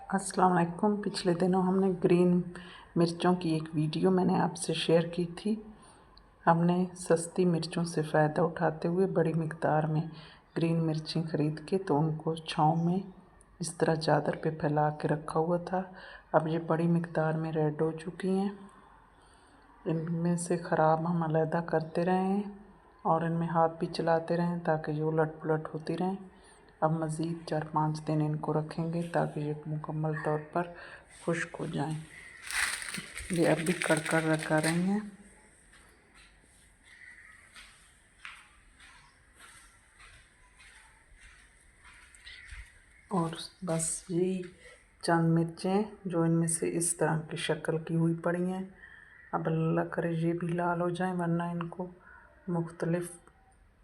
अस्सलाम वालेकुम। पिछले दिनों हमने ग्रीन मिर्चों की एक वीडियो मैंने आपसे शेयर की थी। हमने सस्ती मिर्चों से फ़ायदा उठाते हुए बड़ी मिक़दार में ग्रीन मिर्ची ख़रीद के तो उनको छाँव में इस तरह चादर पे फैला के रखा हुआ था। अब ये बड़ी मिक़दार में रेड हो चुकी हैं। इनमें से ख़राब हम अलहदा करते रहें और इनमें हाथ भी चलाते रहें ताकि ये उलट पुलट होती रहें। अब मज़ीद 4-5 दिन इनको रखेंगे ताकि ये मुकम्मल तौर पर खुश्क हो जाएं। ये अब भी कड़कड़ रखा रही हैं। और बस यही चंद मिर्चें जो इनमें से इस तरह की शक्ल की हुई पड़ी हैं। अब अल्लाह करे ये भी लाल हो जाएं, वरना इनको मुख्तलिफ़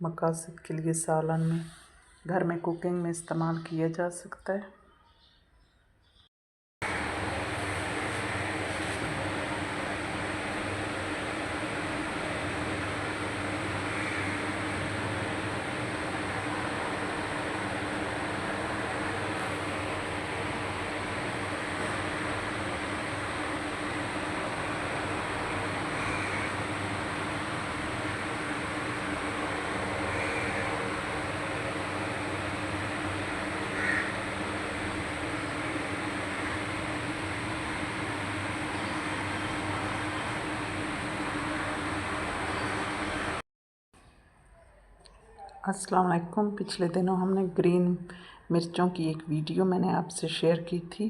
मकासद के लिए सालन में घर में कुकिंग में इस्तेमाल किया जा सकता है। अस्सलाम वालेकुम। पिछले दिनों हमने ग्रीन मिर्चों की एक वीडियो मैंने आपसे शेयर की थी।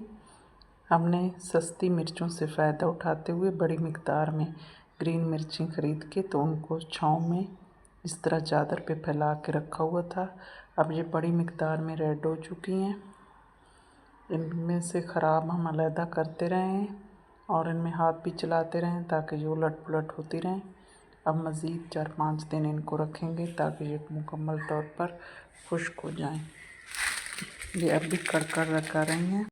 हमने सस्ती मिर्चों से फ़ायदा उठाते हुए बड़ी मिक़दार में ग्रीन मिर्ची ख़रीद के तो उनको छाँव में इस तरह चादर पे फैला के रखा हुआ था। अब ये बड़ी मिक़दार में रेड हो चुकी हैं। इनमें से ख़राब हम अलहदा करते रहें और इनमें हाथ भी चलाते रहें ताकि ये उलट पुलट होती रहें। अब मज़ीद 4-5 दिन इनको रखेंगे ताकि ये मुकम्मल तौर पर खुश्क हो जाएं। ये अब भी कड़कड़ रखा रही हैं।